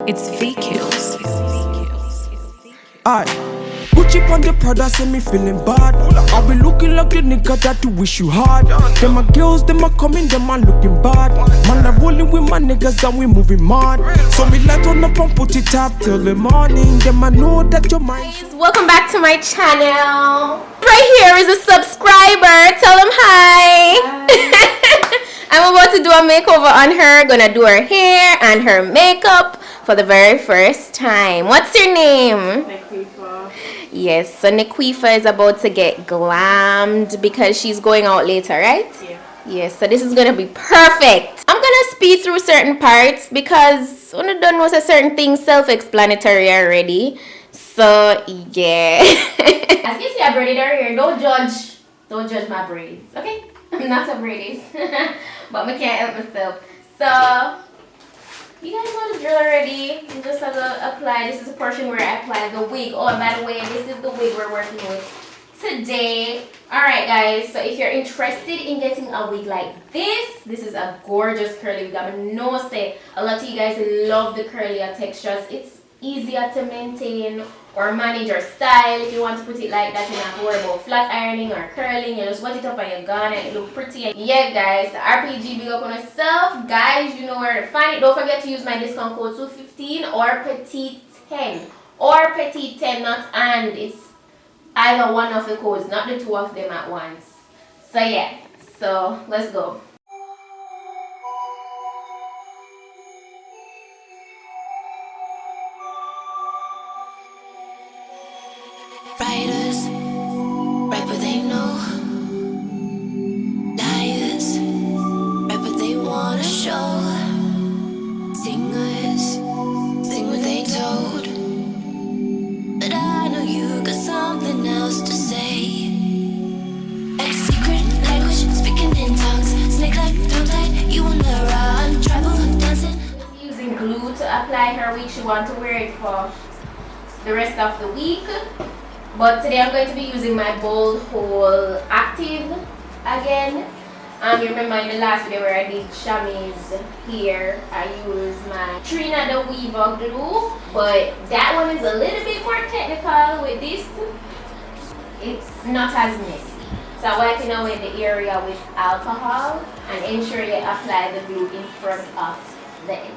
It's V-Kills. Aye. Gucci on the Prada, say me feeling bad. I be looking like the nigga that you wish you had. Them my girls, them a coming, them a looking bad. Man, I rolling with my niggas and we moving mad. So me light on up and put it up till the morning. Them I know that your mind. Welcome back to my channel. Right here is a subscriber. Tell them hi. I'm about to do a makeover on her. Gonna do her hair and her makeup for the very first time. What's your name? MAKEOVER. Yes, so Nikwifa is about to get glammed because she's going out later, right? Yeah. Yes, so this is gonna be perfect. I'm gonna speed through certain parts because when I done was a certain thing self-explanatory already. So yeah. As you see, I braided her hair. Don't judge my braids, okay? I'm not a braidist, but I can't help myself. So you guys know the drill already. You just have to apply. This is the portion where I apply the wig. Oh, and by the way, this is the wig we're working with today. Alright guys, so if you're interested in getting a wig like this is a gorgeous curly wig. I know say a lot of you guys love the curlier textures. It's easier to maintain or manage your style. If you want to put it like that, you don't have to worry about flat ironing or curling. You just wet it up and you're gone and it look pretty. Yeah guys, RPG, big up on yourself. Guys, you know where to find it. Don't forget to use my discount code SUE15 or PETITE-10 or PETITE-10, not and. It's either one of the codes, not the two of them at once. So yeah, so let's go. Writers, write what they know. Liars, write what they wanna show. Singers, sing what they told. But I know you got something else to say. A secret language, speaking in tongues. Snake like tongue tied, you on the run. Tribal dancing. Using glue to apply her wig. She wants to wear it for the rest of the week. But today I'm going to be using my Bold Hole Active again. You remember in the last video where I did Shami's hair, I used my Trina the Weaver glue. But that one is a little bit more technical. With this, it's not as messy. So I'm wiping away the area with alcohol and ensure you apply the glue in front of the edges.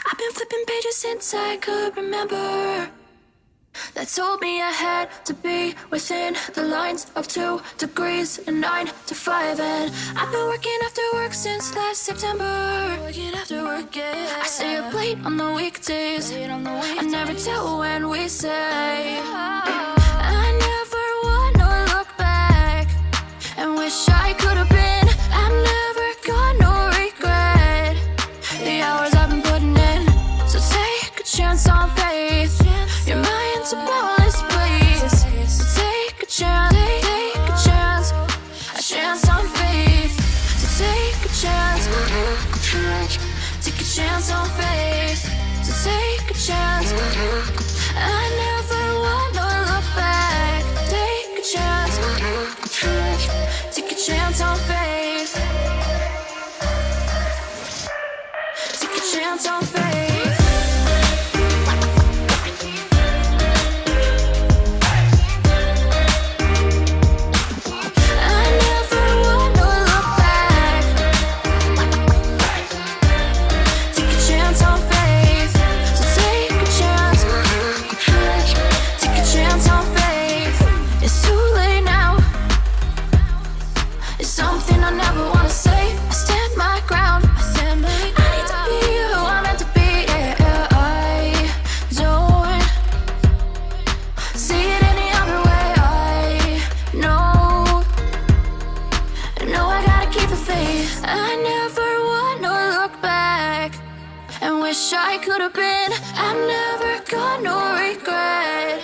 I've been flipping pages since I could remember. that told me I had to be within the lines of 2 degrees and 9 to 5. And I've been working after work since last September. Working after work, yeah. I stay up late on the weekdays. I never tell when we say. I never wanna look back and wish I could have been. I'm never gonna regret the hours I've been putting in. So take a chance on faith. Your mind's a boundless place. So take a chance, take a chance on faith. So take a chance, take a chance on faith. So take a chance. I never wanna look back. Take a chance, take a chance on faith. Take a chance on faith. I never wanna look back. Take a chance on faith. So take a chance. Take a chance on faith. It's too late now. It's something I never wanna say. I stand my ground. I need to be who I'm meant to be. Yeah, I don't see it any other way. I know I gotta keep the faith. I never wanna look back and wish I could have been. I'm never gonna regret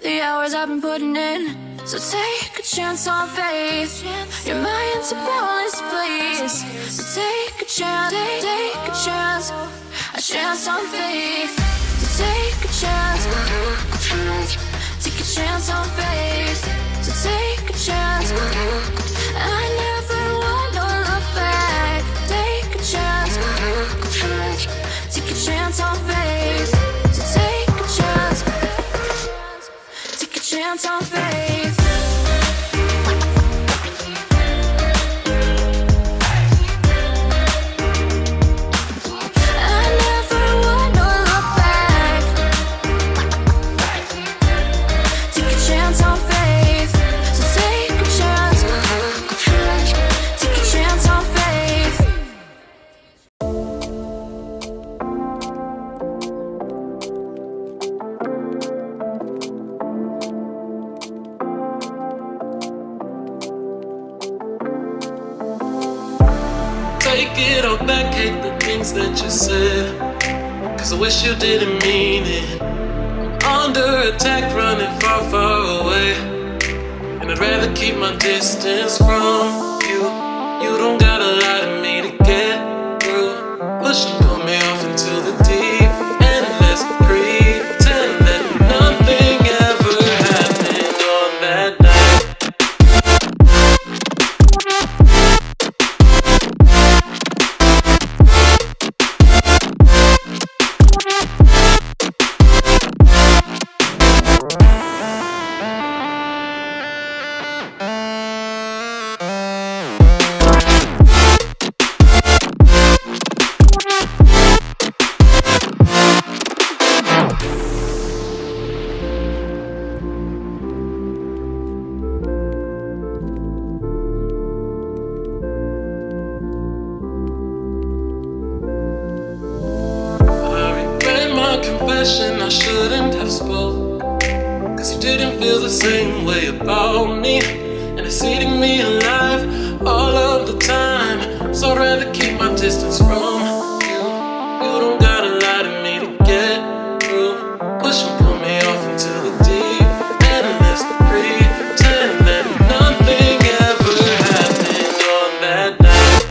the hours I've been putting in. So take a chance on faith. Your mind's a boundless place. So take a chance, take a chance on faith. So take a chance, take a chance on faith. So take a chance. I never wanna look back. Take a chance, take a chance on faith. So take a chance, take a chance on faith. I never wanna look back. Take a chance on faith. So take a chance, take a chance on faith. Take it all back, hate the things that you said, 'cause I wish you didn't mean it. I'm under attack, running far, far away, and I'd rather keep my distance from you. You don't gotta lie to me to get through. Push and pull me off into the deep, and let's pretend that nothing ever happened on that night. I shouldn't have spoke, 'cause you didn't feel the same way about me, and it's eating me alive all of the time. So I'd rather keep my distance from you. You don't gotta lie to me to get through. Push and pull me off into the deep, and let's pretend that nothing ever happened on that night.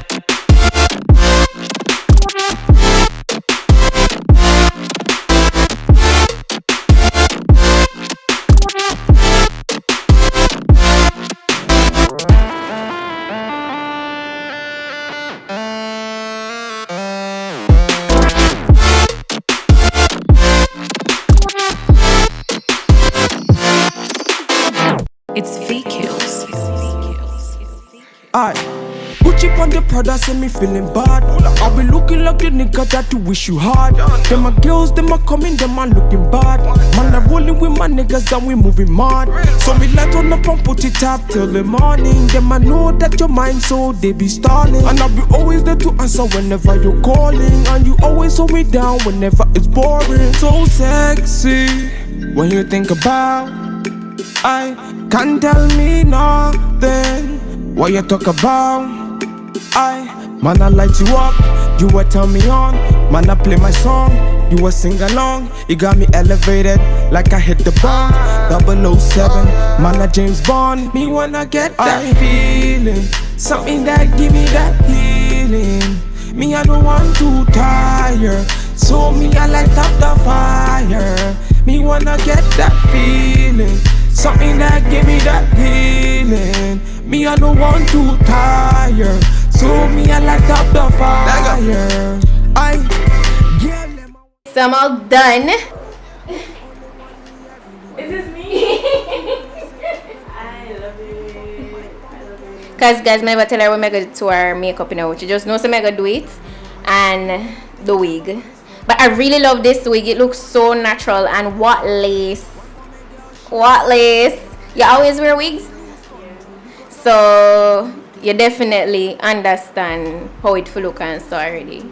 on the product, say me feeling bad. I be looking like the nigga that you wish you had. Them my girls, them a coming, them a looking bad. Man, I rolling with my niggas and we moving mad. So me light on up and put it up till the morning. Them I know that your mind, so they be stalling. And I'll be always there to answer whenever you're calling. And you always hold me down whenever it's boring. So sexy when you think about, I can't tell me nothing. What you talk about, man, I light you up, you will turn me on. Man, I play my song, you will sing along. You got me elevated like I hit the bomb. 007, man, I James Bond. Me wanna get that feeling, something that give me that healing. Me, I don't want to tire, so me, I light up the fire. Me wanna get that feeling, something that give me that healing. Me, I don't want to tire, so me, I light up the fire. So I'm all done. Is this me? I love it. Cause guys, never tell her when I go to our makeup, you know. She just knows I'm gonna do it, and the wig. But I really love this wig. It looks so natural. And what lace? What lace? You always wear wigs, so you definitely understand how it will look and so already.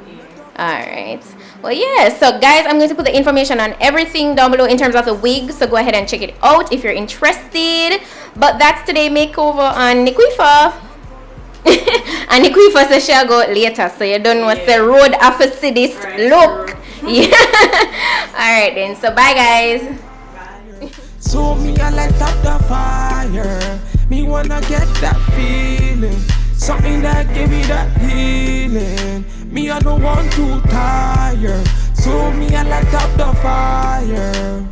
Alright, well, yeah, so guys, I'm going to put the information on everything down below in terms of the wig, so go ahead and check it out if you're interested. But that's today makeover on Nikwifa. And Nikwifa says she'll go later, so you don't know what's the road after see this look. Yeah. Alright then, so bye guys. So me, I light up the fire. Me wanna get that feeling, something that give me that healing. Me, I don't want to tire, so me, I light up the fire.